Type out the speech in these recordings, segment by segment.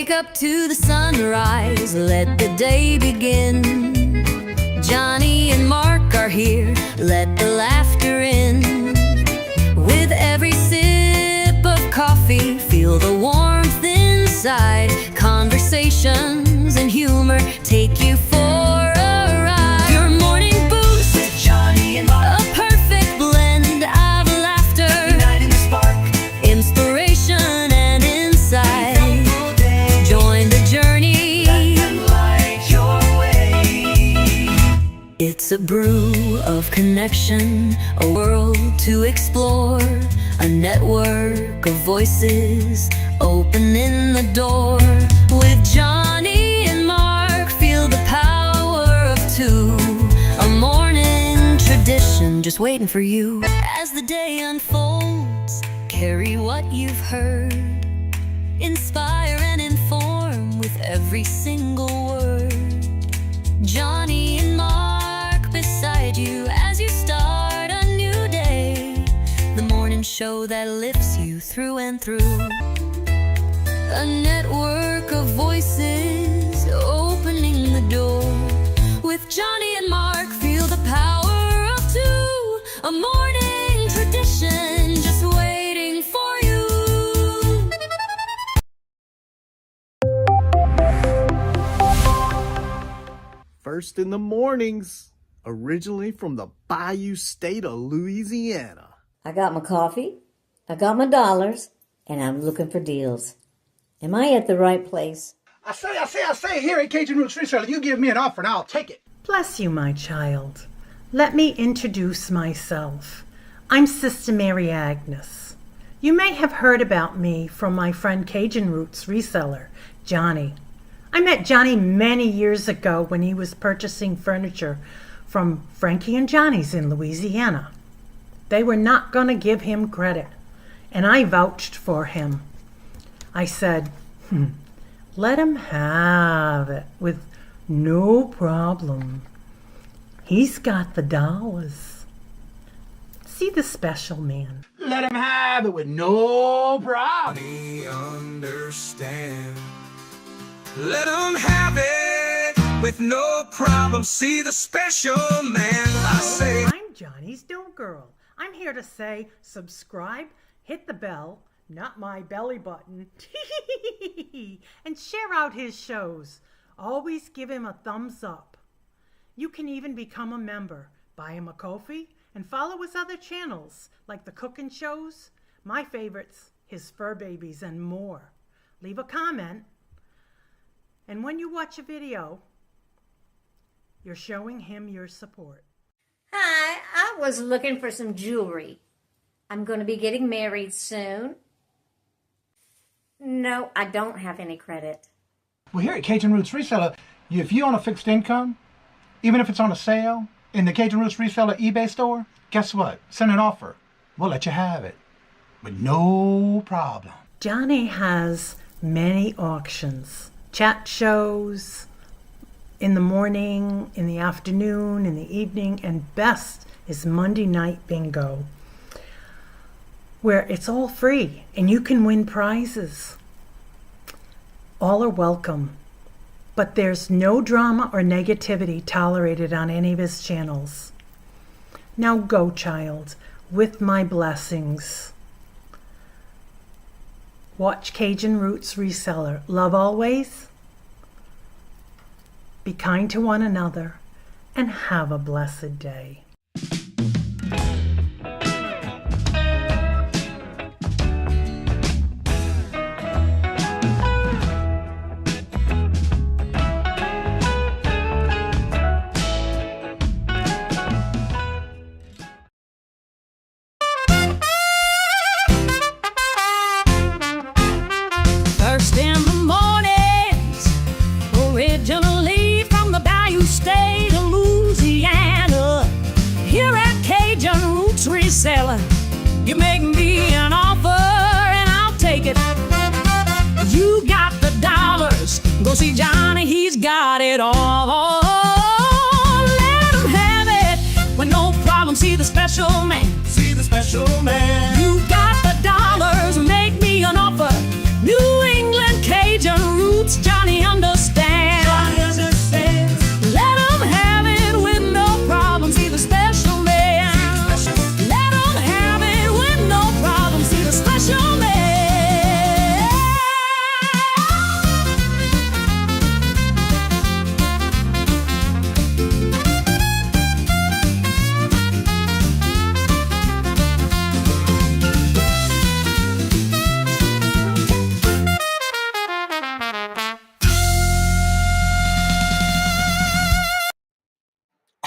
Wake up to the sunrise, let the day begin. Johnny and Mark are here, let the laughter in. With every sip of coffee, feel the warmth inside. Conversations and humor take you for a ride. Your morning boost with Johnny and Mark, a perfect blend of laughter, uniting the spark, inspiration and insight. Join the journey, let them light your way. It's a brew of connection, a world to explore, a network of voices opening the door. With Johnny and Mark, feel the power of two, a morning tradition just waiting for you. As the day unfolds, carry what you've heard, inspire and inform with every single word. Johnny and Mark beside you as you start a new day, the morning show that lifts you through and through. A network of voices opening the door. With Johnny and Mark, feel the power of two, a morning tradition just waiting for you. First in the mornings, originally from the Bayou State of Louisiana. I got my coffee, I got my dollars, and I'm looking for deals. Am I at the right place? I say, here at Cajun Roots Reselling, you give me an offer and I'll take it. Bless you, my child. Let me introduce myself. I'm Sister Mary Agnes. You may have heard about me from my friend Cajun Roots reseller, Johnny. I met Johnny many years ago when he was purchasing furniture from Frankie and Johnny's in Louisiana. They were not going to give him credit, and I vouched for him. I said, let him have it with no problem. He's got the dollars. See the special man. Let him have it with no problem. Understand. Let him have it with no problem. See the special man. I say, I'm Johnny's Dough Girl. I'm here to say subscribe, hit the bell, not my belly button, and share out his shows. Always give him a thumbs up. You can even become a member. Buy him a coffee and follow his other channels like the cooking shows, my favorites, his fur babies, and more. Leave a comment. And when you watch a video, you're showing him your support. Hi, I was looking for some jewelry. I'm going to be getting married soon. No, I don't have any credit. Well, here at Cajun Roots Reseller, if you own a fixed income, even if it's on a sale, in the Cajun Roots Reseller eBay store, guess what? Send an offer. We'll let you have it with no problem. Johnny has many auctions, chat shows, in the morning, in the afternoon, in the evening, and best is Monday night bingo, where it's all free and you can win prizes. All are welcome, but there's no drama or negativity tolerated on any of his channels. Now go, child, with my blessings. Watch Cajun Roots Reseller. Love always. Be kind to one another and have a blessed day. First in the mornings, originally from the Bayou State of Louisiana. Here at Cajun Roots Reselling, you make me an offer and I'll take it. You got the dollars, go see Johnny, he's got it all. Let him have it with no problem, see the special man. see the special man. You got the dollars, make me an offer. New England Cajun Roots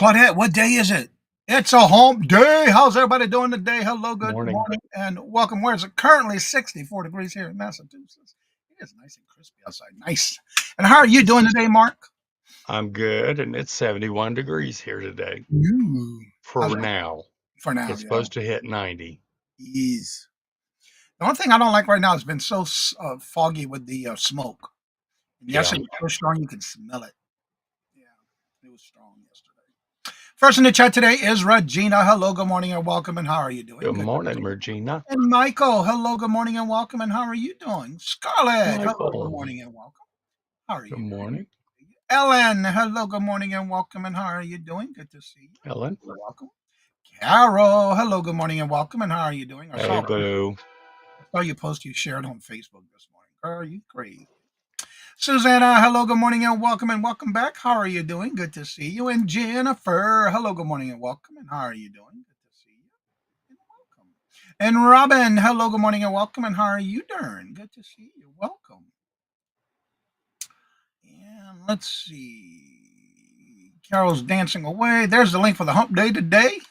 Claudette, what day is it? It's a hump day. How's everybody doing today? Hello, good Morning. and welcome. Where is it? Currently 64 degrees here in Massachusetts. It is nice and crispy outside. Nice. And how are you doing today, Mark? I'm good, and it's 71 degrees here today Ooh. How's for that? now. For now, It's yeah. supposed to hit 90. Ease. The only thing I don't like right now has been so foggy with the smoke. And Yeah. yesterday, it was so strong you could smell it. Yeah, it was strong yesterday. First in the chat today is Regina. Hello, good morning, and welcome. And how are you doing? Good morning, Regina. And Michael, hello, good morning, and welcome. And how are you doing? Scarlett, hello, good Michael. morning, and welcome. How are Good you doing? morning. Ellen, hello, good morning, and welcome. And how are you doing? Good to see you. Ellen. You're welcome. Carol, hello, good morning, and welcome. And how are you doing? Hey, Boo. I saw you post you shared on Facebook this morning. Girl, you crazy. Susanna, hello, good morning, and welcome back. How are you doing? Good to see you. And Jennifer, hello, good morning, and welcome. And how are you doing? Good to see you. And welcome. And Robin, hello, good morning, and welcome. And how are you doing? Good to see you. Welcome. And let's see. Carol's dancing away. There's the link for the hump day today.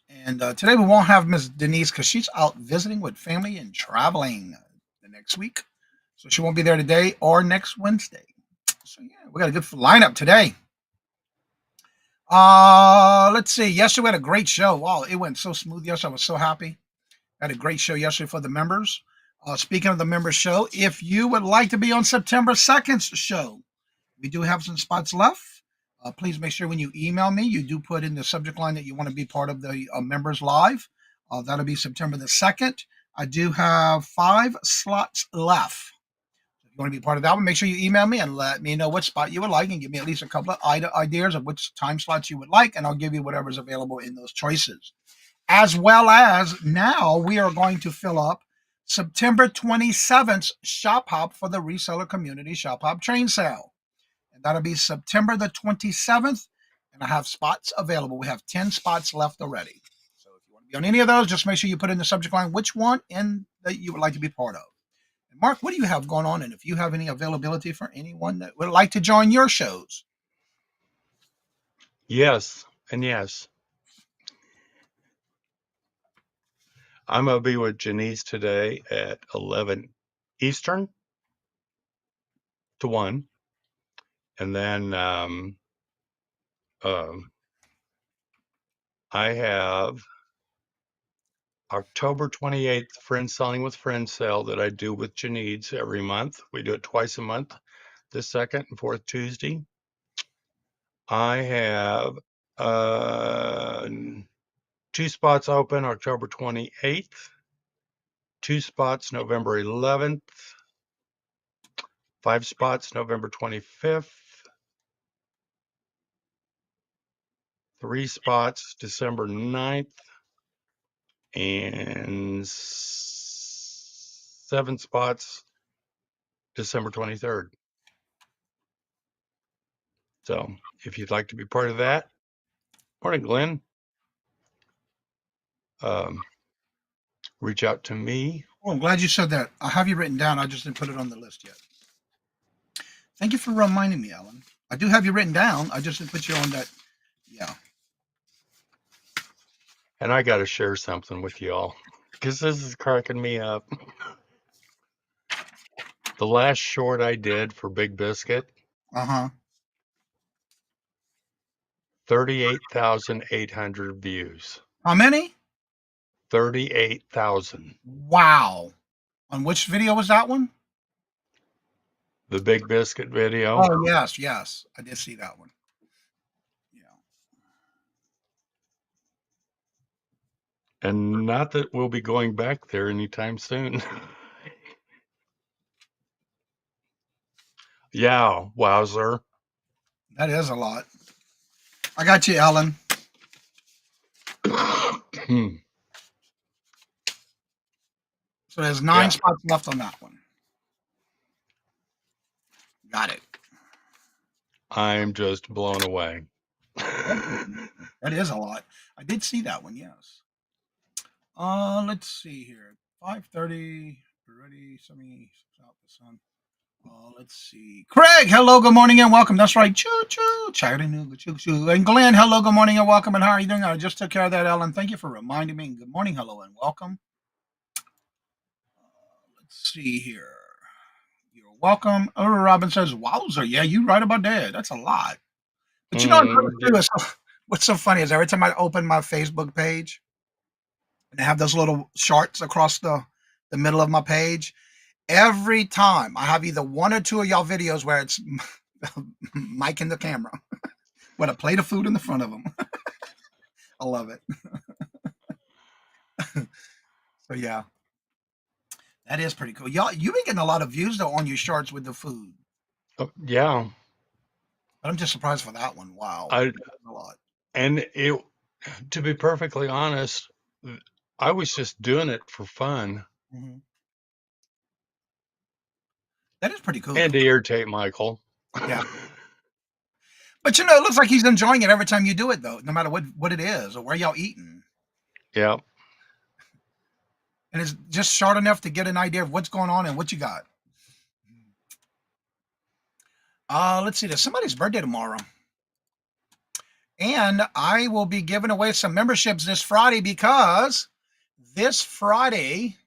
And today we won't have Miss Denise because she's out visiting with family and traveling the next week. So she won't be there today or next Wednesday. So yeah, we got a good lineup today. Let's see. Yesterday we had a great show. Wow, it went so smooth yesterday. I was so happy. Had a great show yesterday for the members. Speaking of the members show, if you would like to be on September 2nd's show, we do have some spots left. Please make sure when you email me, you do put in the subject line that you want to be part of the members live. That'll be September the 2nd. I do have 5 slots left. If you want to be part of that one, make sure you email me and let me know what spot you would like and give me at least a couple of ideas of which time slots you would like, and I'll give you whatever's available in those choices. As well as now we are going to fill up September 27th Shop Hop for the Reseller Community Shop Hop Train Sale. And that'll be September the 27th, and I have spots available. We have 10 spots left already. So if you want to be on any of those, just make sure you put in the subject line which one and that you would like to be part of. And Mark, what do you have going on? And if you have any availability for anyone that would like to join your shows? Yes, and yes. I'm going to be with Janice today at 11 Eastern to 1. And then I have October 28th Friends Selling with Friends sale that I do with Janice every month. We do it twice a month, the second and fourth Tuesday. I have 2 spots open October 28th, 2 spots November 11th, 5 spots November 25th, 3 spots December 9th, and 7 spots December 23rd. So if you'd like to be part of that, morning, Glenn. Reach out to me. Oh, I'm glad you said that. I have you written down. I just didn't put it on the list yet. Thank you for reminding me, Alan. I do have you written down. I just didn't put you on that. Yeah. And I got to share something with y'all because this is cracking me up. The last short I did for Big Biscuit, Uh-huh. 38,800 views. How many? 38,000. Wow. On which video was that one? The Big Biscuit video. Oh, yes, yes. I did see that one. Yeah. And not that we'll be going back there anytime soon. Yeah, wowzer. That is a lot. I got you, Ellen. So there's 9 spots left on that one. Got it. I'm just blown away. That is a lot. I did see that one, yes. Let's see here. 5:30 already. Semi out the sun. Let's see. Craig, hello, good morning and welcome. That's right. Choo choo. Chattanooga, choo choo. And Glenn, hello, good morning and welcome. And how are you doing? I just took care of that, Ellen. Thank you for reminding me. Good morning, hello, and welcome. Let's see here. You're welcome. Oh, Robin says, wowzer. Yeah, you're right about that. That's a lot. But you know Mm, what? What's so funny is every time I open my Facebook page and I have those little charts across the middle of my page, every time I have either one or two of y'all videos where it's Mike in the camera with a plate of food in the front of them. I love it. So yeah, that is pretty cool. Y'all, you've been getting a lot of views though on your shorts with the food. yeah. But I'm just surprised for that one. Wow, I a lot. and it to be perfectly honest, I was just doing it for fun Hmm. That is pretty cool and though. to irritate Michael. Yeah, but you know, it looks like he's enjoying it every time you do it though, no matter what it is or where y'all eating. Yeah. And it's just short enough to get an idea of what's going on and what you got. Let's see. There's somebody's birthday tomorrow. And I will be giving away some memberships this Friday because this Friday,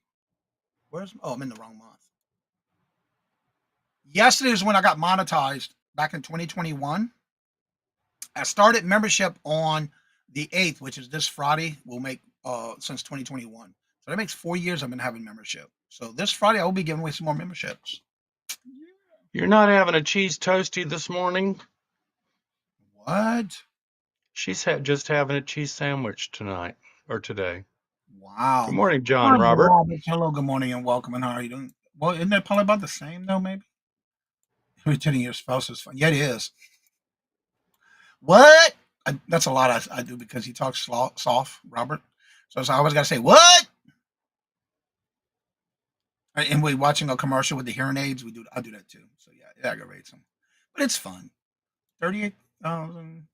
I'm in the wrong month. Yesterday is when I got monetized back in 2021. I started membership on the 8th, which is this Friday. We'll make since 2021. So that makes 4 years I've been having membership. So this Friday I will be giving away some more memberships. You're not having a cheese toasty this morning? What? She's just having a cheese sandwich tonight or today. Good Wow. morning, John Hi, Robert. Robert. Hello, good morning, and welcome. And how are you doing? Well, isn't that probably about the same though? Maybe returning your spouse is fun. Yeah, it is. What? That's a lot I do because he talks soft, Robert. So I always got to say, what? And we watching a commercial with the hearing aids. I do that too. So yeah, it aggravates him. But it's fun. 38,000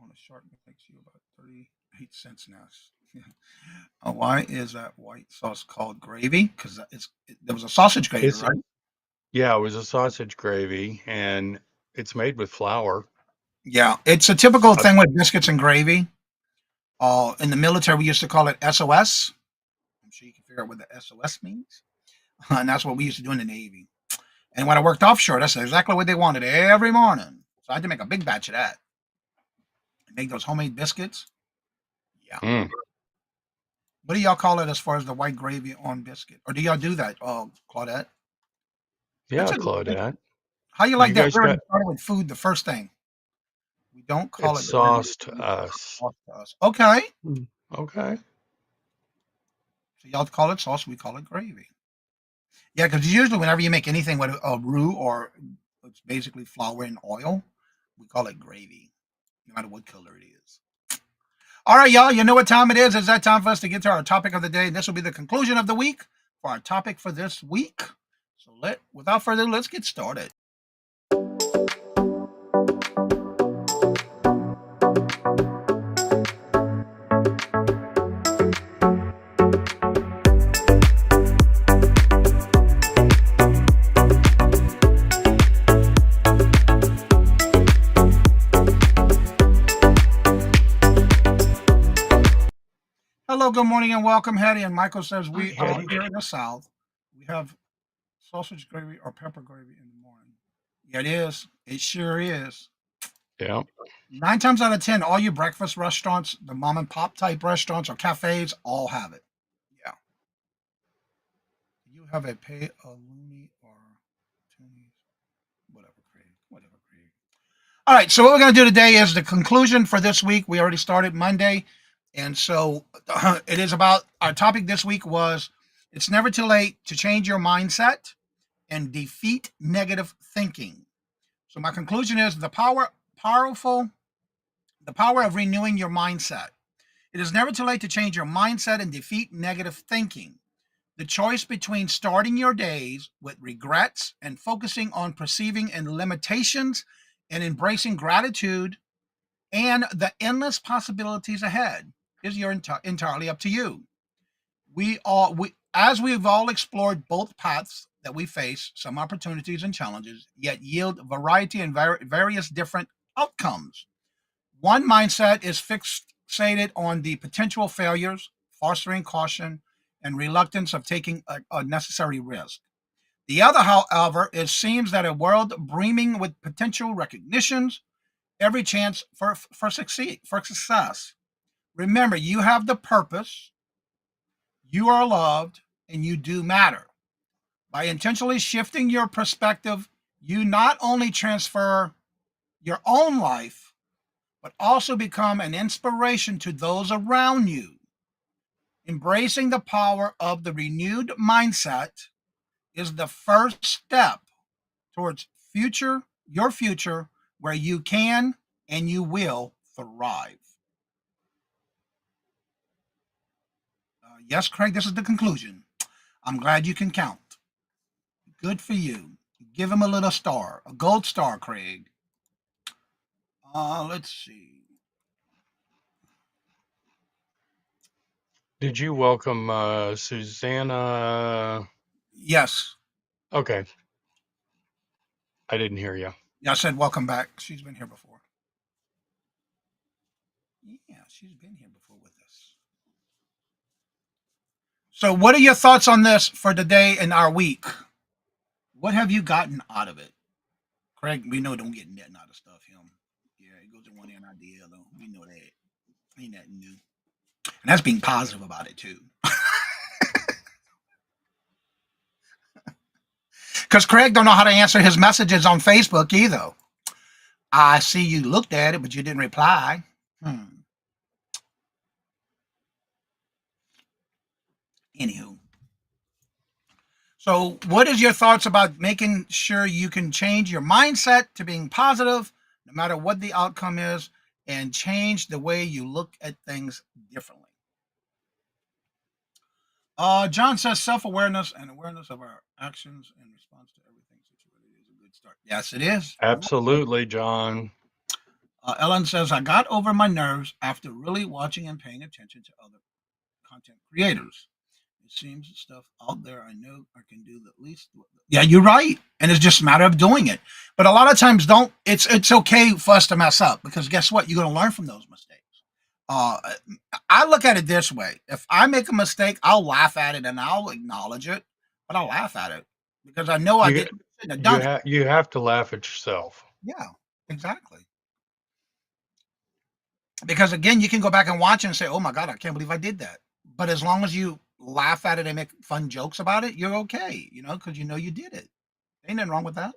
on a shark makes you about 38 cents now. Why is that white sauce called gravy? Because there was a sausage gravy, It's right? Yeah, it was a sausage gravy and it's made with flour. Yeah, it's a typical Uh, thing with biscuits and gravy. In the military, we used to call it SOS. I'm sure you can figure out what the SOS means. And that's what we used to do in the Navy. And when I worked offshore, that's exactly what they wanted every morning. So I had to make a big batch of that. Make those homemade biscuits. Yeah. mm, What do y'all call it as far as the white gravy on biscuit? Or do y'all do that, Claudette? That's yeah, a good question. Claudette. How you like You that? guys We already got started with food the first thing. We don't call it's it gravy. sauce to us. Sauce to us. Okay. Mm, okay. So y'all call it sauce, we call it gravy. Yeah, because usually whenever you make anything with a roux or it's basically flour and oil, we call it gravy, no matter what color it is. All right, y'all, you know what time it is. It's that time for us to get to our topic of the day. This will be the conclusion of the week for our topic for this week. So without further ado, let's get started. Hello, good morning, and welcome, Hetty. And Michael says we Hi, are Hetty. here in the South. We have sausage gravy or pepper gravy in the morning. Yeah, it is. It sure is. Yeah. 9 times out of 10, all your breakfast restaurants, the mom and pop type restaurants or cafes, all have it. Yeah. You have a pay a loony or toonie, whatever, Craig. Whatever, Craig. All right. So what we're going to do today is the conclusion for this week. We already started Monday. And so it is about our topic this week was it's never too late to change your mindset and defeat negative thinking. So my conclusion is the power of renewing your mindset. It is never too late to change your mindset and defeat negative thinking. The choice between starting your days with regrets and focusing on perceiving and limitations and embracing gratitude and the endless possibilities ahead is entirely up to you. As we've all explored both paths that we face, some opportunities and challenges, yet yield variety and various different outcomes. One mindset is fixated on the potential failures, fostering caution and reluctance of taking a necessary risk. The other, however, it seems that a world brimming with potential recognitions, every chance for success. Remember, you have the purpose, you are loved, and you do matter. By intentionally shifting your perspective, you not only transfer your own life, but also become an inspiration to those around you. Embracing the power of the renewed mindset is the first step towards your future, where you can and you will thrive. Yes, Craig, this is the conclusion. I'm glad you can count. Good for you. Give him a little star, a gold star, Craig. Let's see. Did you welcome Susanna? Yes. Okay, I didn't hear you. Yeah, I said welcome back. She's been here before. Yeah, she's been here before with us. So, what are your thoughts on this for today and our week? What have you gotten out of it? Craig, we know don't get nothing out of stuff, him. Yeah, it goes in one ear and out the other. We know that. Ain't nothing new. And that's being positive about it, too. Because Craig don't know how to answer his messages on Facebook either. I see you looked at it, but you didn't reply. Anywho. So, what is your thoughts about making sure you can change your mindset to being positive, no matter what the outcome is, and change the way you look at things differently? John says self-awareness and awareness of our actions in response to everything situated is a good start. Yes, it is. Absolutely, John. Ellen says, I got over my nerves after really watching and paying attention to other content creators. It seems stuff out there I know I can do the least. Yeah, you're right. And it's just a matter of doing it. But a lot of times it's okay for us to mess up, because guess what? You're going to learn from those mistakes. I look at it this way. If I make a mistake, I'll laugh at it and I'll acknowledge it, but I'll laugh at it because I know I You, shouldn't have done it. you have to laugh at yourself. Yeah, exactly. Because again, you can go back and watch it and say, oh my God, I can't believe I did that. But as long as you laugh at it and make fun jokes about it, you're okay, because you know you did it. Ain't nothing wrong with that.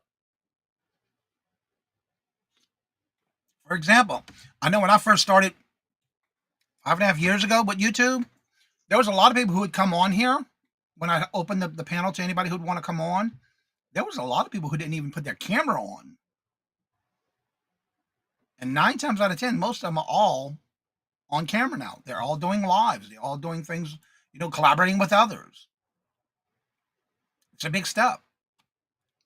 For example, I know when I first started 5.5 years ago with YouTube, there was a lot of people who would come on here when I opened the panel to anybody who'd want to come on. There was a lot of people who didn't even put their camera on. And 9 times out of 10, most of them are all on camera now. They're all doing lives. They're all doing things, collaborating with others. It's a big step.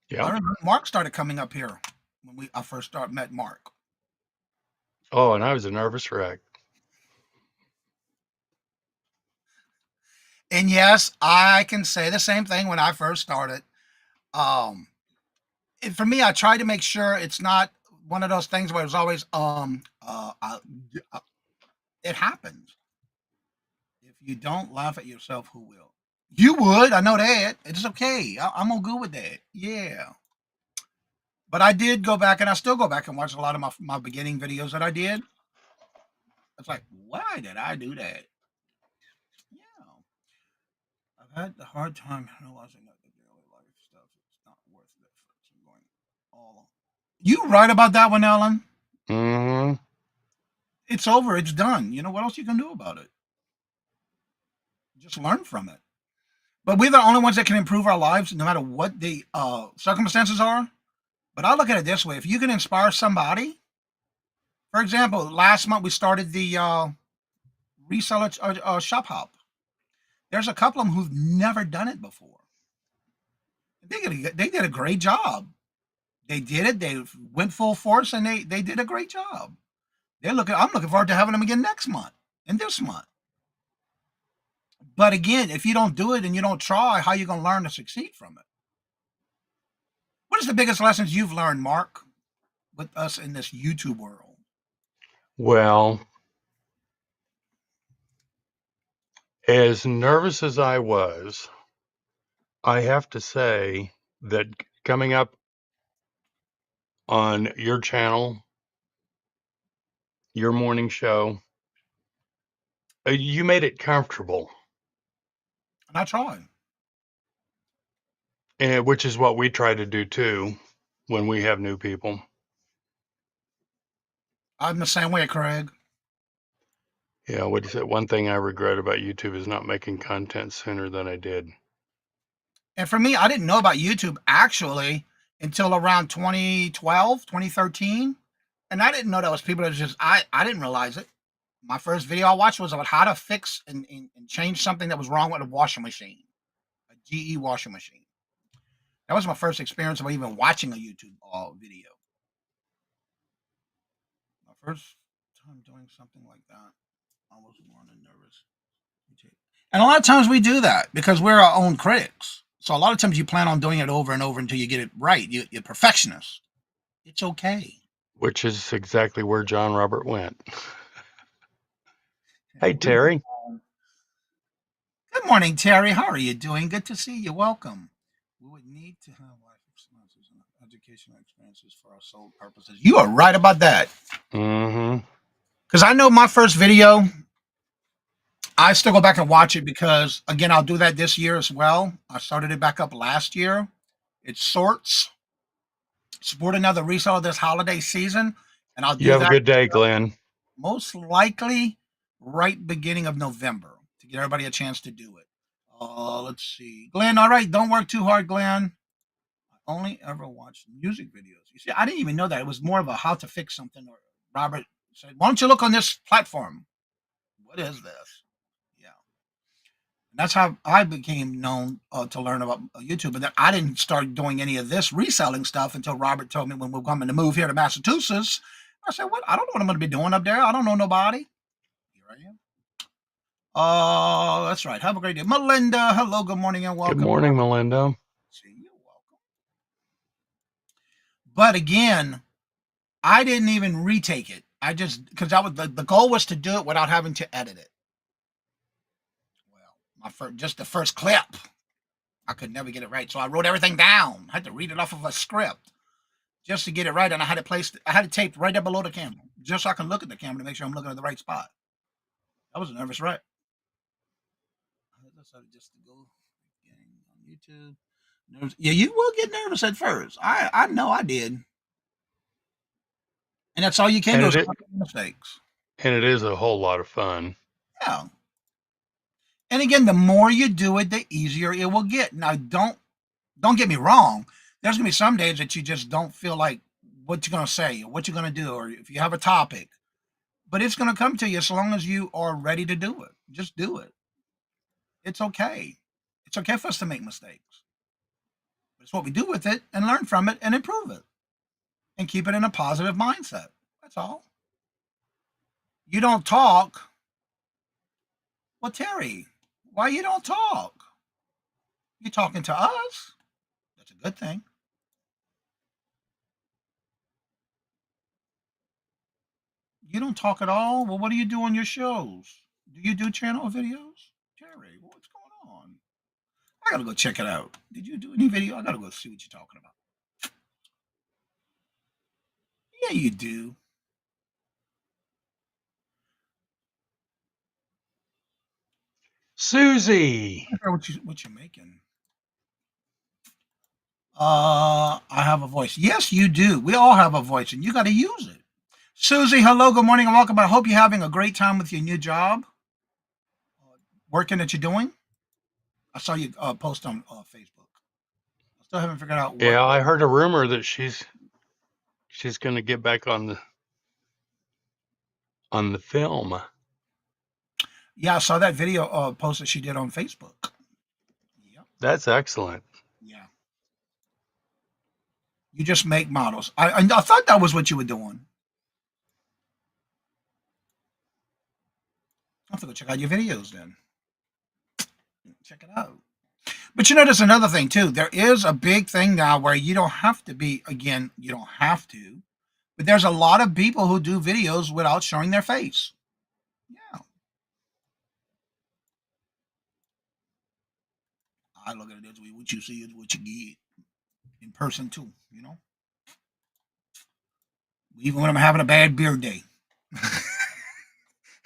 Yeah. I remember Mark started coming up here when I first met Mark. Oh, and I was a nervous wreck. And yes, I can say the same thing when I first started. For me, I try to make sure it's not one of those things where it's always it happens. If you don't laugh at yourself, who will? You would. I know that. It's okay. I'm all good with that. Yeah. But I did go back, and I still go back and watch a lot of my beginning videos that I did. It's like, why did I do that? Yeah. I've had the hard time realizing that the daily life stuff is not worth it for going all. You right about that one, Ellen? Mm-hmm. It's over. It's done. What else you can do about it? Just learn from it. But we're the only ones that can improve our lives, no matter what the circumstances are. But I look at it this way: if you can inspire somebody, for example, last month we started the reseller shop hop. There's a couple of them who've never done it before. They did a great job. They did it. They went full force, and they did a great job. I'm looking forward to having them again next month and this month. But again, if you don't do it and you don't try, how are you going to learn to succeed from it? What is the biggest lessons you've learned, Mark, with us in this YouTube world? Well, as nervous as I was, I have to say that coming up on your channel, your morning show, you made it comfortable, And I try. and which is what we try to do too when we have new people. I'm the same way, Craig. Yeah, what you said. One thing I regret about YouTube is not making content sooner than I did. And for me, I didn't know about YouTube actually until around 2012, 2013. And I didn't know that was people that just, I didn't realize it. My first video I watched was about how to fix and change something that was wrong with a washing machine, a GE washing machine. That was my first experience of even watching a YouTube video. My first time doing something like that, I was running nervous. And a lot of times we do that because we're our own critics. So a lot of times you plan on doing it over and over until you get it right. You're perfectionist. It's okay. Which is exactly where John Robert went. Hey, Terry. Good morning, Terry. How are you doing? Good to see you. Welcome. We would need to have life experiences and educational experiences for our sole purposes. You are right about that. Mm-hmm. Because I know my first video, I still go back and watch it because, again, I'll do that this year as well. I started it back up last year. It sorts. Support another reseller this holiday season, and I'll You do have a that good day, Glenn. most likely right beginning of November to give everybody a chance to do it. Let's see. Glenn, all right, don't work too hard, Glenn. I only ever watched music videos. You see, I didn't even know that. It was more of a how to fix something. Or Robert said, why don't you look on this platform? What is this? Yeah. And that's how I became known to learn about YouTube. But then I didn't start doing any of this reselling stuff until Robert told me when we were coming to move here to Massachusetts. I said, what? I don't know what I'm going to be doing up there. I don't know nobody. Here I am. Oh, that's right. Have a great day. Melinda, hello, good morning, and Good welcome. morning, Melinda. See you. Welcome. But again, I didn't even retake it. I just, because that was the goal was to do it without having to edit it. Well, just the first clip, I could never get it right. So I wrote everything down. I had to read it off of a script just to get it right. And I had it taped right there below the camera, just so I can look at the camera to make sure I'm looking at the right spot. I was a nervous wreck. I decided just to go on YouTube. Yeah, you will get nervous at first. I know I did. And that's all you can do And is it, make mistakes. and it is a whole lot of fun. Yeah. And again, the more you do it, the easier it will get. Now, don't get me wrong. There's gonna be some days that you just don't feel like what you're gonna say or what you're gonna do, or if you have a topic. But it's gonna come to you as long as you are ready to do it. Just do it. It's okay. It's okay for us to make mistakes. But it's what we do with it and learn from it and improve it and keep it in a positive mindset. That's all. You don't talk. Well, Terry, why you don't talk? You talking to us? That's a good thing. You don't talk at all? Well, what do you do on your shows? Do you do channel videos? Terry, what's going on? I gotta go check it out. Did you do any video? I gotta go see what you're talking about. Yeah, you do. Susie. I heard what you're making. I have a voice. Yes, you do. We all have a voice, and you got to use it. Susie, hello, good morning, and welcome. I hope you're having a great time with your new job, working that you're doing. I saw you post on Facebook. I still haven't figured out what. Yeah, I heard a rumor that she's going to get back on the film. Yeah, I saw that video post that she did on Facebook. Yep. That's excellent. Yeah. You just make models. I thought that was what you were doing. I have to go check out your videos then. Check it out. But there's another thing too. There is a big thing now where you don't have to be, again, you don't have to, but there's a lot of people who do videos without showing their face. Yeah. I look at it this way. What you see is what you get in person too, Even when I'm having a bad beer day.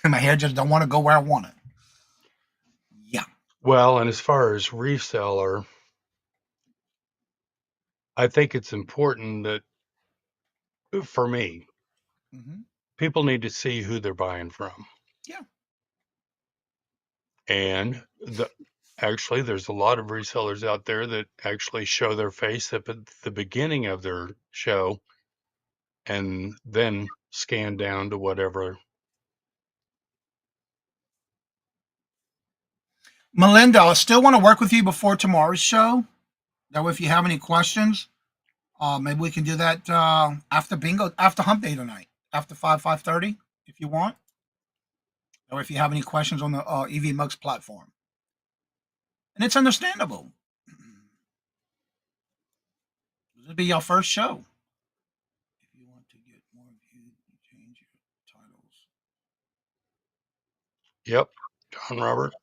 And my hair just don't want to go where I want it. Yeah. Well, and as far as reseller, I think it's important that for me, Hmm. people need to see who they're buying from. Yeah. And actually, there's a lot of resellers out there that actually show their face at the beginning of their show and then scan down to whatever. Melinda, I still want to work with you before tomorrow's show. That way, if you have any questions, maybe we can do that after bingo, after hump day tonight, after 5:30, if you want. Or if you have any questions on the EV Mugs platform. And it's understandable. This will be your first show. If you want to get more views, change your titles. Yep, John Robert.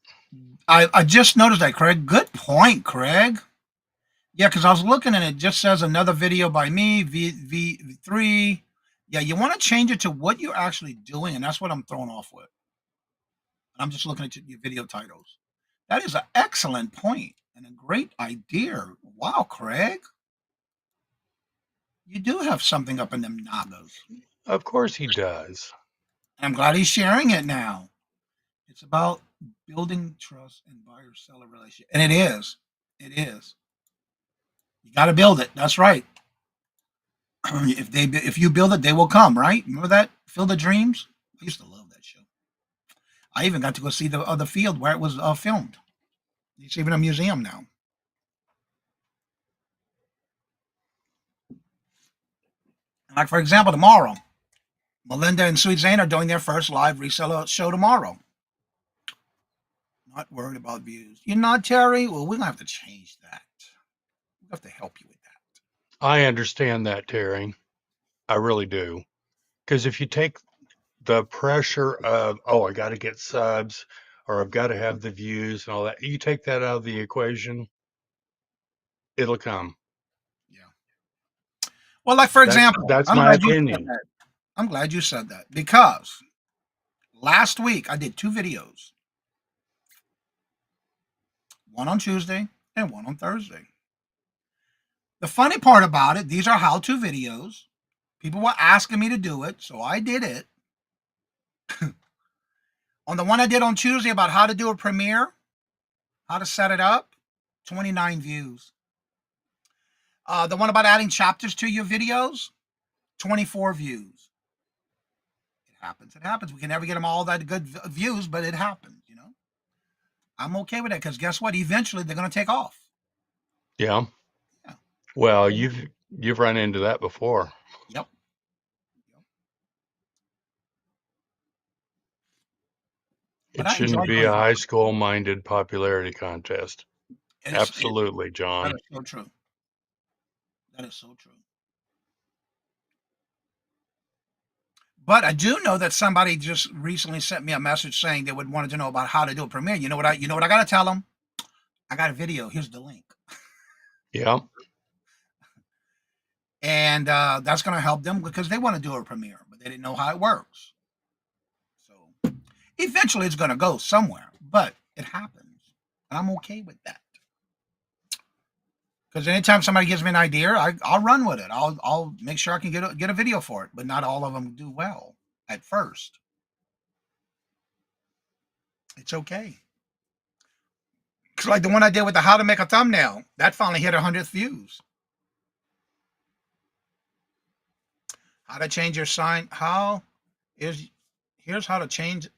I just noticed that, Craig. Good point, Craig. Yeah, because I was looking and it just says another video by me, V3. Yeah, you want to change it to what you're actually doing, and that's what I'm thrown off with. I'm just looking at your video titles. That is an excellent point and a great idea. Wow, Craig. You do have something up in them noggos. Of course he does. And I'm glad he's sharing it now. It's about building trust and buyer-seller relationship. And it is. It is. You got to build it. That's right. If you build it, they will come, right? Remember that? Field of Dreams? I used to love that show. I even got to go see the other field where it was filmed. It's even a museum now. Like, for example, tomorrow, Melinda and Sweet Zane are doing their first live reseller show tomorrow. Not worried about views. You're not, Terry? Well, we're going to have to change that. We have to help you with that. I understand that, Terry. I really do. Because if you take the pressure of, oh, I got to get subs or I've got to have the views and all that, you take that out of the equation, it'll come. Yeah. Well, like, for example, that's I'm my glad you said opinion. that. I'm glad you said that because last week I did 2 videos. One on Tuesday and one on Thursday. The funny part about it, these are how-to videos. People were asking me to do it, so I did it. On the one I did on Tuesday about how to do a premiere, how to set it up, 29 views. The one about adding chapters to your videos, 24 views. It happens. It happens. We can never get them all that good views, but it happens, I'm okay with that because guess what? Eventually, they're going to take off. Yeah. Yeah. Well, you've run into that before. Yep. But It I shouldn't enjoy be doing a it. high school minded popularity contest. Absolutely, That John. is so true. That is so true. But I do know that somebody just recently sent me a message saying they would wanted to know about how to do a premiere. You know what I got to tell them? I got a video. Here's the link. Yeah. And that's going to help them because they want to do a premiere, but they didn't know how it works. So eventually it's going to go somewhere, but it happens. And I'm okay with that. Because anytime somebody gives me an idea, I'll run with it. I'll make sure I can get a video for it, but not all of them do well at first. It's okay. It's like the one I did with the how to make a thumbnail. That finally hit 100 views. How to change your sign. Here's how to change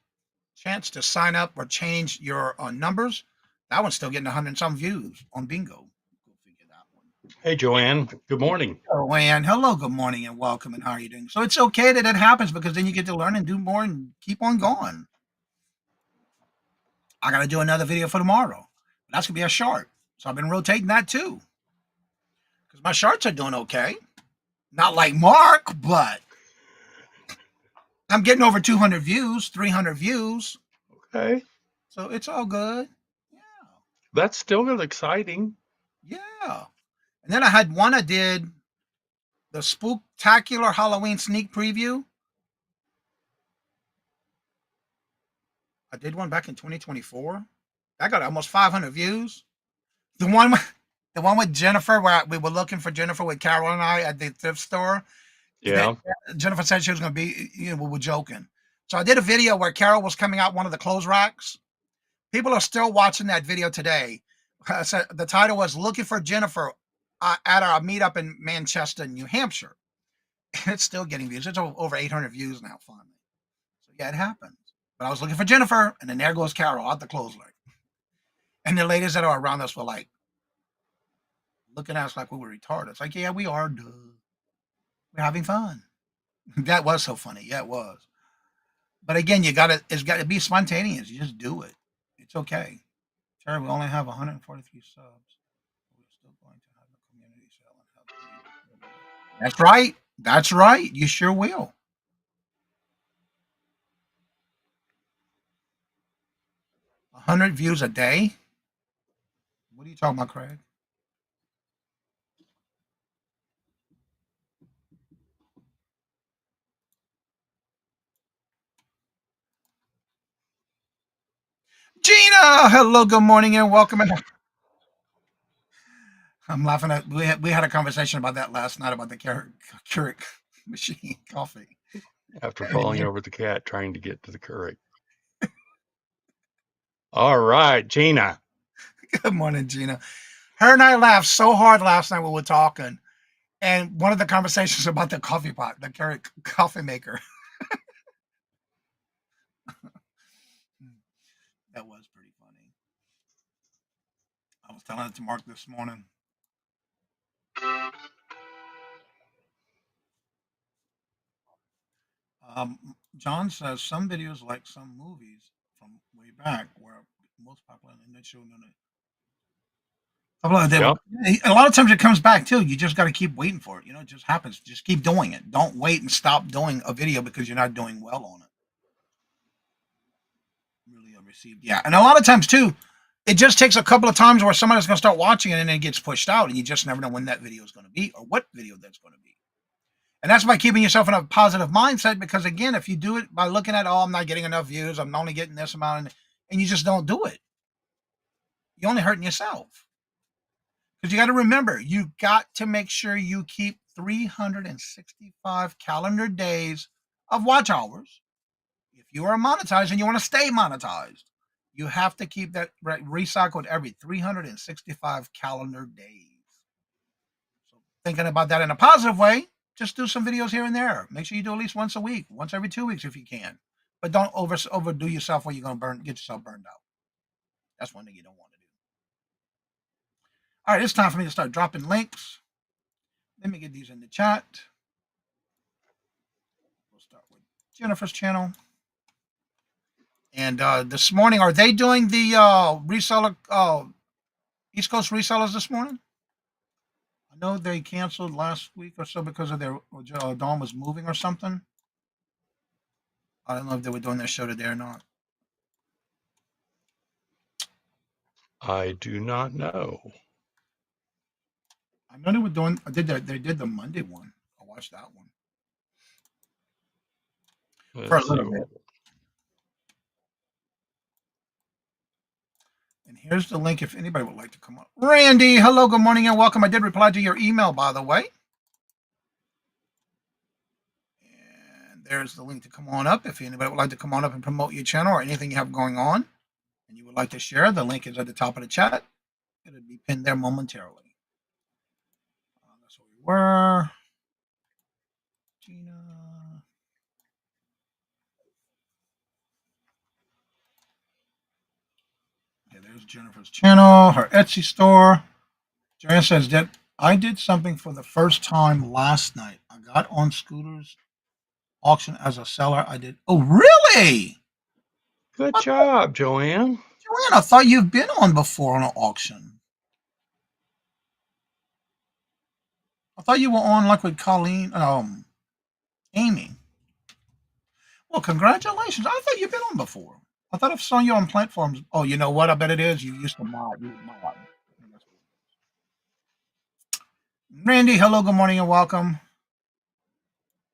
chance to sign up or change your numbers. That one's still getting 100 and some views on bingo. Go figure that one. Hey, Joanne. Good morning. Oh, and hello, good morning, and welcome, and how are you doing? So it's okay that it happens because then you get to learn and do more and keep on going. I got to do another video for tomorrow. That's going to be a short. So I've been rotating that too. Because my shorts are doing okay. Not like Mark, but I'm getting over 200 views, 300 views. Okay. So it's all good. Yeah. That's still exciting. Yeah. And then I had one I did the Spooktacular Halloween sneak preview. I did one back in 2024. I got almost 500 views. The one, the one with Jennifer, where we were looking for Jennifer with Carol and I at the thrift store. That Yeah. Jennifer said she was going to be. We were joking. So I did a video where Carol was coming out one of the clothes racks. People are still watching that video today. So the title was "Looking for Jennifer" at our meetup in Manchester, New Hampshire. And it's still getting views. It's over 800 views now. Finally, so yeah, it happens. But I was looking for Jennifer, and then there goes Carol out the clothes rack. And the ladies that are around us were like looking at us like we were retarded. It's like, yeah, we are. Duh. We're having fun. That was so funny. Yeah, it was. But again, it's got to be spontaneous. You just do it. It's okay. Terry, we only have 143 subs. We're still going to have a community sale and help. That's right. That's right. You sure will. 100 views a day? What are you talking about, Craig? Gina, hello, good morning, and welcome. I'm laughing at we had a conversation about that last night about the Keurig machine coffee. After falling over the cat trying to get to the Keurig. All right, Gina. Good morning, Gina. Her and I laughed so hard last night when we were talking, and one of the conversations about the coffee pot, the Keurig coffee maker. That was pretty funny. I was telling it to Mark this morning. John says some videos like some movies from way back were most popular and they showed on it. Yep. A lot of times it comes back too. You just got to keep waiting for it. It just happens. Just keep doing it. Don't wait and stop doing a video because you're not doing well on it. Really received. Yeah. And a lot of times too, it just takes a couple of times where somebody's going to start watching it and then it gets pushed out and you just never know when that video is going to be or what video that's going to be. And that's by keeping yourself in a positive mindset because again, if you do it by looking at, oh, I'm not getting enough views, I'm only getting this amount, and you just don't do it, you're only hurting yourself. Because you got to remember, you got to make sure you keep 365 calendar days of watch hours. If you are monetized and you want to stay monetized, you have to keep that recycled every 365 calendar days. So thinking about that in a positive way, just do some videos here and there. Make sure you do at least once a week, once every 2 weeks if you can. But don't overdo yourself where you're going to get yourself burned out. That's one thing you don't want to do. All right, it's time for me to start dropping links. Let me get these in the chat. We'll start with Jennifer's channel. And this morning, are they doing the reseller, East Coast resellers this morning? I know they canceled last week or so because of their Dawn was moving or something. I don't know if they were doing their show today or not. I do not know. I know they were doing. They did the Monday one. I watched that one for a little bit. And here's the link if anybody would like to come up. Randy, hello, good morning, and welcome. I did reply to your email, by the way. And there's the link to come on up. If anybody would like to come on up and promote your channel or anything you have going on and you would like to share, the link is at the top of the chat. It'll be pinned there momentarily. That's where we were. Gina. Yeah, there's Jennifer's channel, her Etsy store. Joanne says that I did something for the first time last night. I got on Scooter's auction as a seller. I did. Oh, really? Good job, Joanne. Joanne, I thought you've been on before on an auction. I thought you were on like with Colleen, Amy. Well, congratulations. I thought you've been on before. I thought I've seen you on platforms. Oh, you know what? I bet it is. You used to mod. You mod. Randy, hello, good morning, and welcome.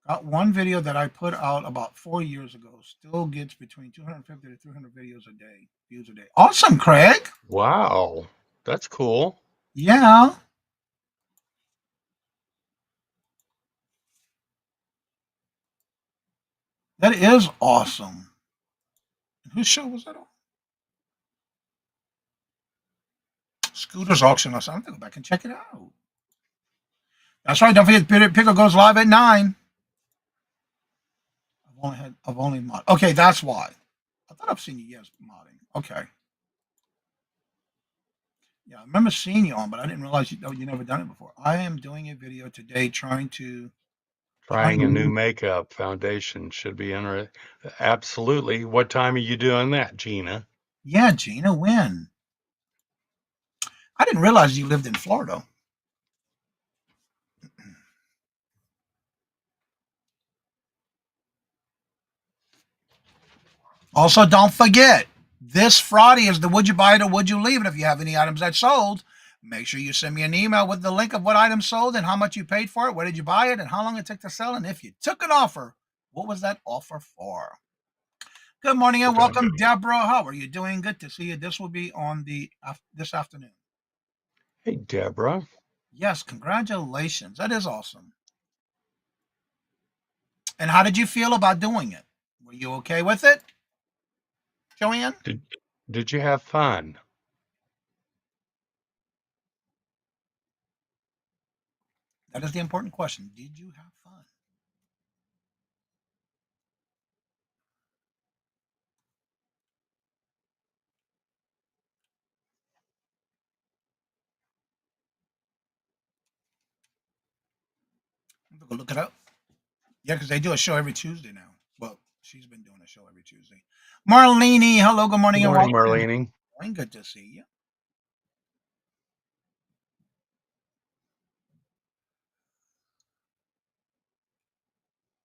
Got one video that I put out about 4 years ago. Still gets between 250 to 300 videos a day, views a day. Awesome, Craig. Wow, that's cool. Yeah, that is awesome. Whose show was that on? Scooter's auction or something. Go back and check it out. That's right. Don't forget, Pickle goes live at 9. I've only mod. Okay, that's why. I thought I've seen you. Yes, modding. Okay. Yeah, I remember seeing you on, but I didn't realize you never done it before. I am doing a video today trying to Trying a new makeup foundation should be interesting. Absolutely. What time are you doing that, Gina? Yeah, Gina, when? I didn't realize you lived in Florida. Also, don't forget, this Friday is the Would You Buy It or Would You Leave It? If you have any items that sold, make sure you send me an email with the link of what item sold and how much you paid for it, where did you buy it, and how long it took to sell. And if you took an offer, what was that offer for? Good morning and welcome, Deborah. How are you doing? Good to see you. This will be on this afternoon. Hey, Deborah. Yes, congratulations. That is awesome. And how did you feel about doing it? Were you okay with it, Joanne? Did you have fun? That is the important question. Did you have fun? I'm gonna go look it up. Yeah, because they do a show every Tuesday now. Well, she's been doing a show every Tuesday. Marlene, hello, good morning, Good and morning, welcome. Marlene. Good to see you.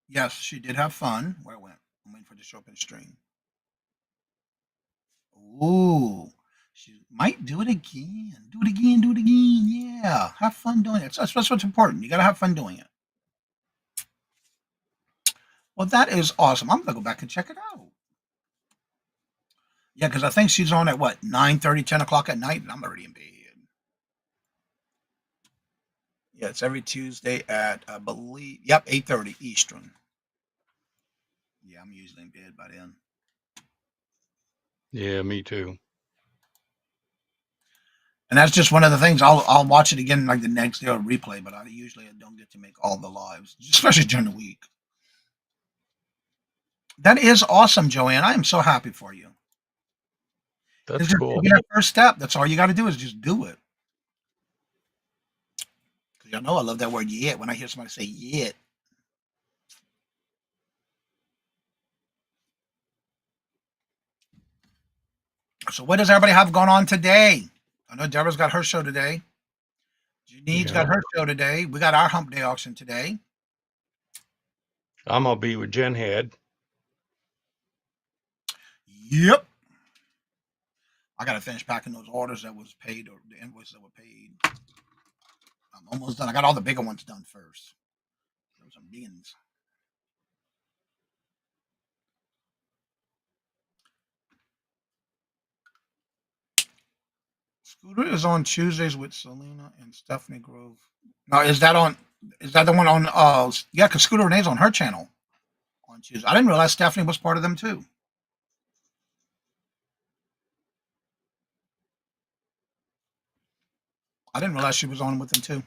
Yes, she did have fun. Where it went? I'm waiting for it to show up in stream. Ooh, she might do it again. Do it again. Do it again. Yeah, have fun doing it. That's what's important. You got to have fun doing it. Well, that is awesome. I'm gonna go back and check it out. Yeah, because I think she's on at what 9:30, 10 o'clock at night, and I'm already in bed. Yeah, it's every Tuesday at I believe 8:30 Eastern. Yeah, I'm usually in bed by then. Yeah, me too. And that's just one of the things. I'll watch it again like the next day or replay, but I usually don't get to make all the lives, especially during the week. That is awesome, Joanne. I am so happy for you. It's That's just cool. taking that first step. That's all you got to do is just do it. Because y'all know I love that word yet. When I hear somebody say yet. So what does everybody have going on today? I know Deborah's got her show today. Janine's got Yeah. her show today. We got our hump day auction today. I'm gonna be with Jen Head. Yep. I got to finish packing those orders that was paid or the invoices that were paid. I'm almost done. I got all the bigger ones done first. There were some beans. Scooter is on Tuesdays with Selena and Stephanie Grove. Now, is that on? Is that the one on? Yeah, because Scooter Renee's on her channel on Tuesday. I didn't realize Stephanie was part of them too. I didn't realize she was on with them too.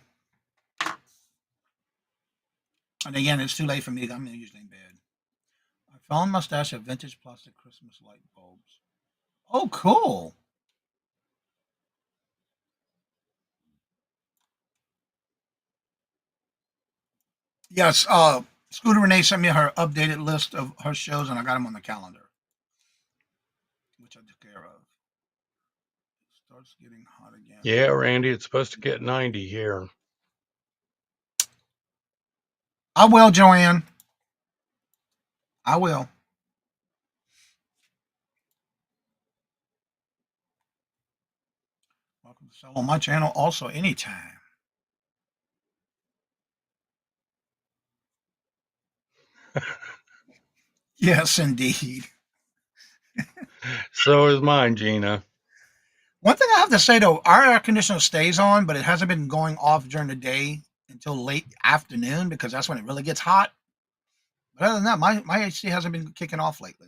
And again, it's too late for me. I'm usually in bed. I found my stash of vintage plastic Christmas light bulbs. Oh, cool. Yes, Scooter Renee sent me her updated list of her shows, and I got them on the calendar, which I took care of. It starts getting hot again. Yeah, Randy, it's supposed to get 90 here. I will, Joanne. I will. Welcome to sell on my channel also anytime. Yes, indeed. So is mine, Gina. One thing I have to say though, our air conditioner stays on, but it hasn't been going off during the day until late afternoon because that's when it really gets hot. But other than that, my AC hasn't been kicking off lately.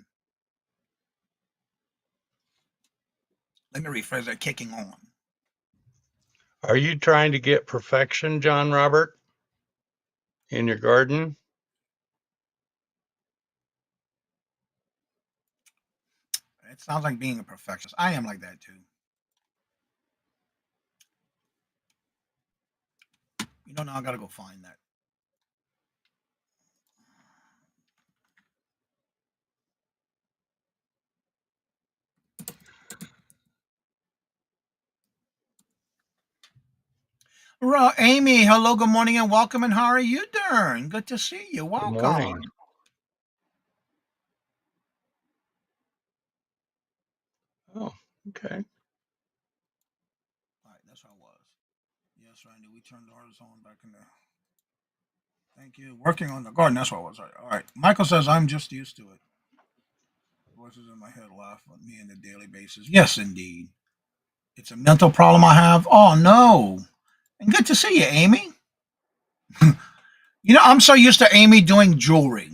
Let me rephrase that, kicking on. Are you trying to get perfection, John Robert, in your garden? It sounds like being a perfectionist. I am like that too. Now I gotta go find that. Amy, hello, good morning, and welcome. And how are you doing? Good to see you. Good Welcome. morning. Oh, okay. All right, that's how I was. Yes, Randy, we turned ours on back in there. Thank you. Working on the garden. That's what I was. All right. Michael says I'm just used to it. Voices in my head laugh at me on a daily basis. Yes, indeed. It's a mental problem I have. Oh no. And good to see you, Amy. I'm so used to Amy doing jewelry.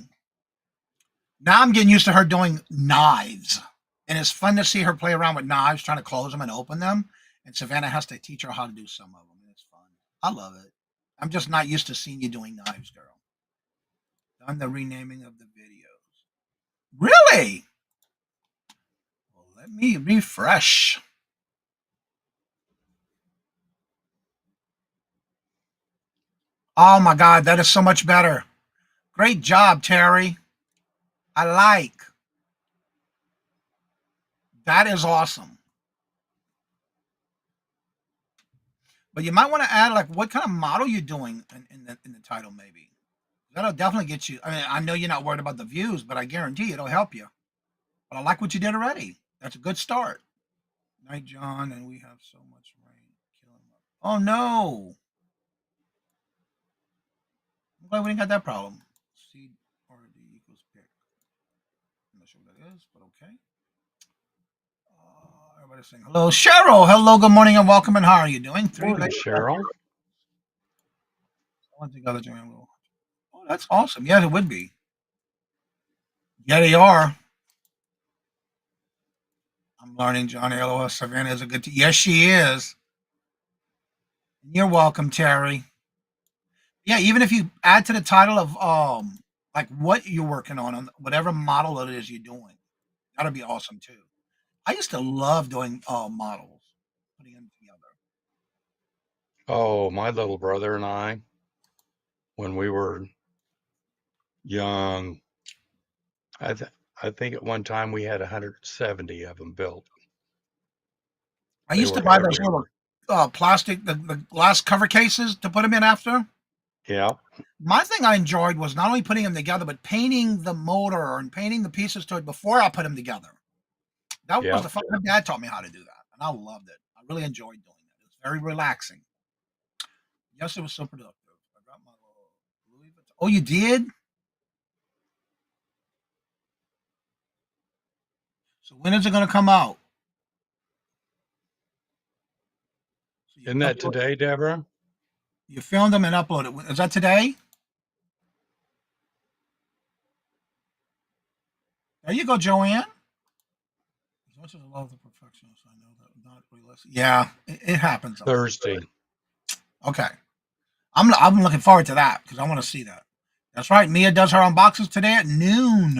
Now I'm getting used to her doing knives. And it's fun to see her play around with knives, trying to close them and open them. And Savannah has to teach her how to do some of them. It's fun. I love it. I'm just not used to seeing you doing knives, girl. Done the renaming of the videos. Really? Well, let me refresh. Oh my God, that is so much better. Great job, Terry. I like. That is awesome. But you might want to add like what kind of model you're doing in the title, maybe. That'll definitely get you. I mean, I know you're not worried about the views, but I guarantee it'll help you. But I like what you did already. That's a good start. Night, John, and we have so much rain killing. Oh no! I'm glad we didn't got that problem. C or D equals pick. I'm not sure what that is, but okay. Everybody's saying hello. Cheryl, hello, good morning, and welcome. And how are you doing? Morning, Cheryl. Oh, that's awesome. Yeah, it would be. Yeah, they are. I'm learning, Johnny. LOL. Savannah is a good. Yes, she is. You're welcome, Terry. Yeah, even if you add to the title of like what you're working on whatever model it is you're doing, that'd be awesome too. I used to love doing models, putting them together. Oh, my little brother and I, when we were young, I th- I think at one time we had 170 of them built. I They used to were buy those little everywhere. plastic, the glass cover cases to put them in after. Yeah, My thing I enjoyed was not only putting them together, but painting the motor and painting the pieces to it before I put them together. That was yeah. the fun. My dad taught me how to do that, and I loved it. I really enjoyed doing it. It was very relaxing. Yes, it was so productive. I got my little Louis Vuitton. Oh, you did? So when is it going to come out? So Isn't that today, Deborah? you filmed them and uploaded. Is that today? There you go, Joanne. As much as I love the perfectionist, I know that not realistic. Yeah, it happens sometimes. Thursday. Okay, I'm looking forward to that because I want to see that. That's right. Mia does her unboxings today at noon.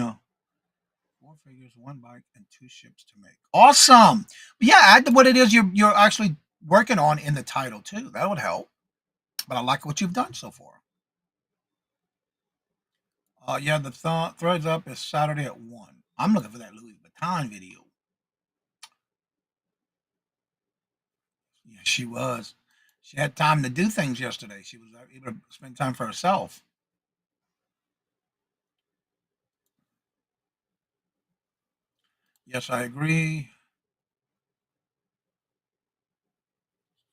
4 figures, one bike, and two ships to make. Awesome. But yeah, add what it is you're actually working on in the title too. That would help. But I like what you've done so far. Yeah, the threads up is Saturday at 1. I'm looking for that Louis Vuitton video. Yeah, she was. She had time to do things yesterday. She was able to spend time for herself. Yes, I agree.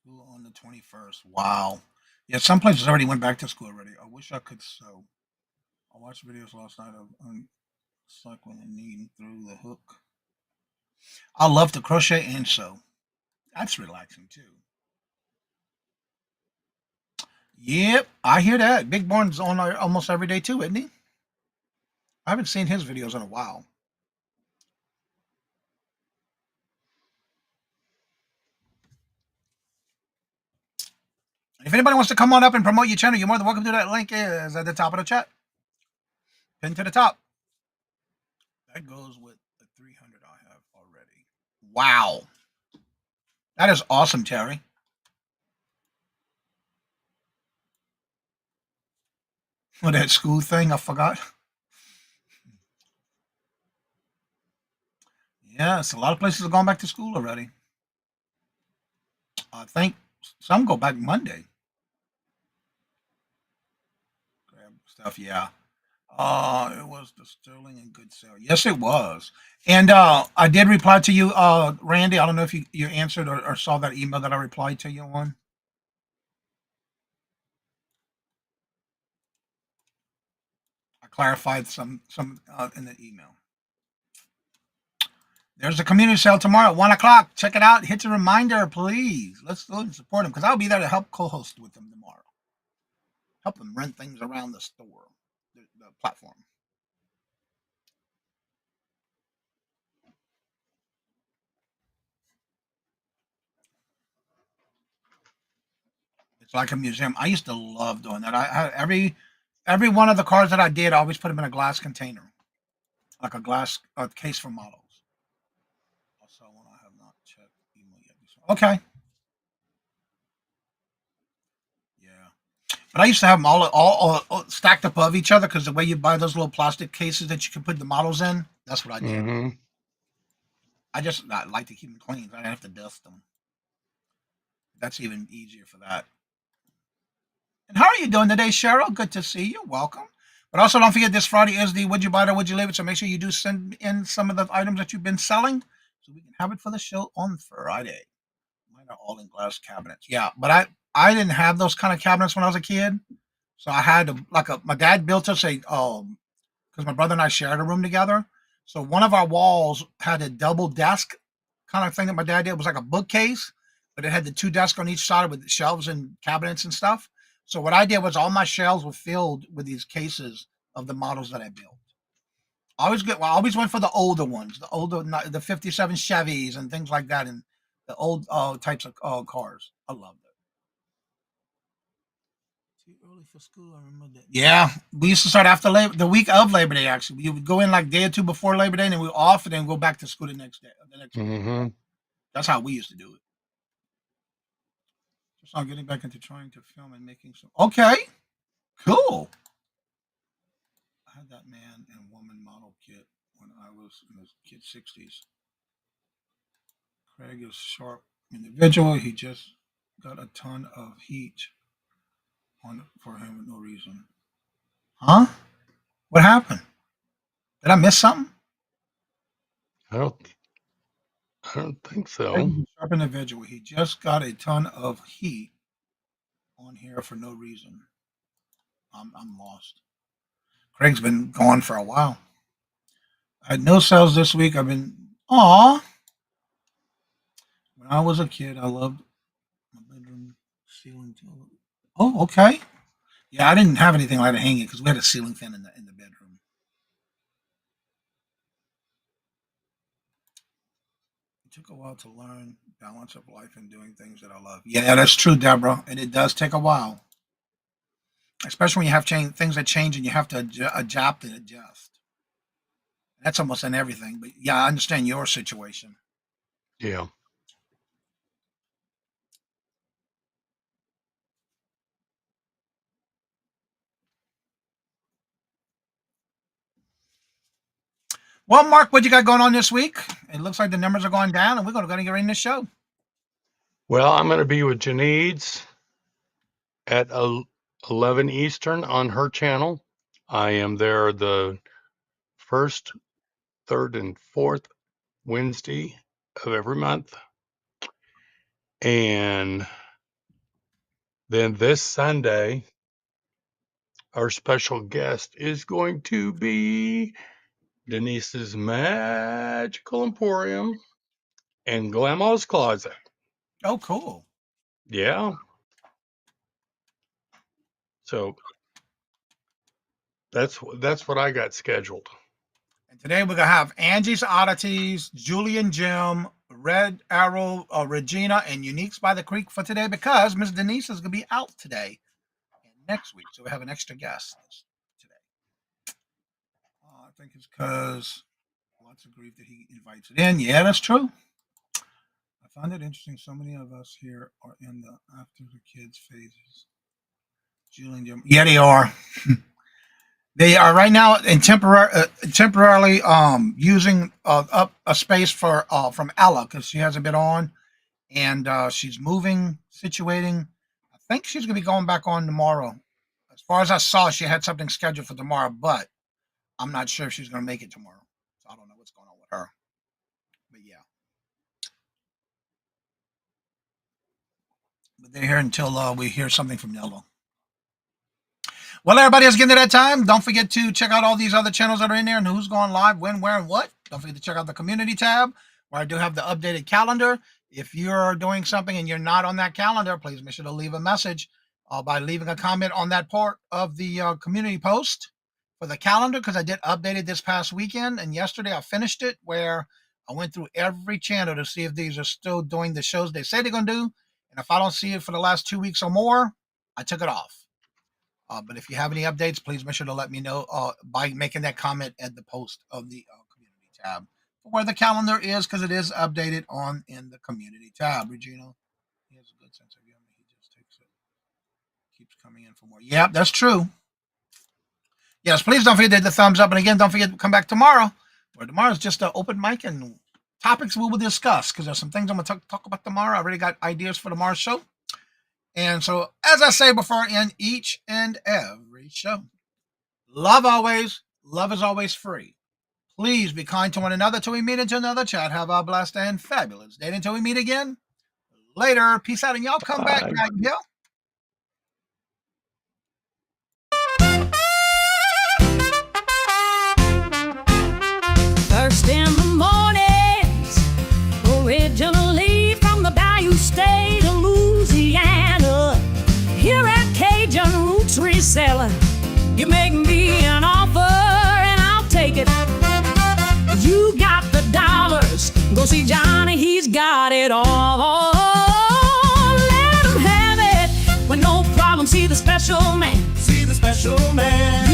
School on the 21st. Wow. Yeah, some places already went back to school already. I wish I could sew. I watched videos last night of cycling and kneading through the hook. I love to crochet and sew. That's relaxing too. Yep, I hear that. Big Born's on there almost every day too, isn't he? I haven't seen his videos in a while. If anybody wants to come on up and promote your channel, you're more than welcome to. That link is at the top of the chat. Pin to the top. That goes with the 300 I have already. Wow. That is awesome, Terry. For that school thing, I forgot. Yes, a lot of places are going back to school already. I think some go back Monday. Grab stuff, yeah. It was the Sterling and Good Sale. Yes, it was. And I did reply to you, Randy. I don't know if you answered or saw that email that I replied to you on. I clarified some in the email. There's a community sale tomorrow at 1 o'clock. Check it out. Hit the reminder, please. Let's go and support them because I'll be there to help co-host with them tomorrow. Help them run things around the store, the platform. It's like a museum. I used to love doing that. I every one of the cars that I did, I always put them in a glass container, like a glass case for models. Also, when I have not checked email yet. Okay, yeah. But I used to have them all stacked above each other because the way you buy those little plastic cases that you can put the models in, that's what I did. Mm-hmm. I like to keep them clean. I don't have to dust them. That's even easier for that. And how are you doing today, Cheryl? Good to see you. Welcome. But also, don't forget this Friday is the Would You Buy It or Would You Leave It? So make sure you do send in some of the items that you've been selling so we can have it for the show on Friday. Mine are all in glass cabinets. Yeah, but I didn't have those kind of cabinets when I was a kid. So I had my dad built us a because my brother and I shared a room together. So one of our walls had a double desk kind of thing that my dad did. It was like a bookcase, but it had the two desks on each side with shelves and cabinets and stuff. So what I did was all my shelves were filled with these cases of the models that I built. I always went for the older ones, the 57 Chevys and things like that, and the old types of cars. I loved it. Too early for school. I remember that. Yeah, we used to start after the week of Labor Day. Actually, we would go in like a day or two before Labor Day, and then we off, and then go back to school the next day. The next week. Mm-hmm. That's how we used to do it. Just not getting back into trying to film and making some. Okay, cool. I had that man and woman model kit when I was in the kid 60s. Craig is sharp individual. He just got a ton of heat on for him with no reason. Huh? What happened? Did I miss something? I don't think Craig so. is a sharp individual. He just got a ton of heat on here for no reason. I'm lost. Craig's been gone for a while. I had no sales this week. I've been aw. When I was a kid, I loved my bedroom ceiling too. Oh, okay. Yeah, I didn't have anything like to hang it because we had a ceiling fan in the bedroom. It took a while to learn balance of life and doing things that I love. Yeah, that's true, Deborah, and it does take a while, especially when you have things that change and you have to adapt and adjust. That's almost in everything, but yeah, I understand your situation. Yeah. Well, Mark, what you got going on this week? It looks like the numbers are going down, and we're going to get in the show. Well, I'm going to be with Janine's at 11 Eastern on her channel. I am there the first, third, and fourth Wednesday of every month. And then this Sunday, our special guest is going to be Denise's Magical Emporium and Grandma's Closet. Oh, cool. Yeah. So that's what I got scheduled. And today we're gonna have Angie's Oddities, Julian Jim, Red Arrow, Regina, and Uniques by the Creek for today because Miss Denise is gonna be out today and next week. So we have an extra guest today. I think it's because lots of grief that he invites it in. Yeah, that's true. I find it interesting. So many of us here are in the after the kids phases. Julian Jim. Yeah, they are. They are right now in temporarily using up a space for from Ella because she hasn't been on, and she's moving, situating. I think she's gonna be going back on tomorrow. As far as I saw, she had something scheduled for tomorrow, but I'm not sure if she's gonna make it tomorrow. So I don't know what's going on with her. But yeah, but they're here until we hear something from Ella. Well, everybody, it's getting to that time. Don't forget to check out all these other channels that are in there and who's going live, when, where, and what. Don't forget to check out the community tab where I do have the updated calendar. If you're doing something and you're not on that calendar, please make sure to leave a message by leaving a comment on that part of the community post for the calendar because I did update it this past weekend. And yesterday I finished it where I went through every channel to see if these are still doing the shows they say they're going to do. And if I don't see it for the last 2 weeks or more, I took it off. But if you have any updates, please make sure to let me know by making that comment at the post of the community tab for where the calendar is, because it is updated on in the community tab. Regina, he has a good sense of humor. He just takes it, keeps coming in for more. Yep, that's true. Yes, please don't forget to hit the thumbs up. And again, don't forget to come back tomorrow, where tomorrow is just an open mic and topics we will discuss, because there's some things I'm going to talk about tomorrow. I already got ideas for tomorrow's show. And so, as I say before I end each and every show, love always, love is always free. Please be kind to one another till we meet into another chat. Have a blessed and fabulous day until we meet again. Later. Peace out. And y'all come back right here. First in the mornings, originally from the Bayou State of Louisiana, here at Cajun Roots Reselling, you make me an offer and I'll take it. You got the dollars, go see Johnny, he's got it all. Let him have it with no problem. See the special man. See the special man.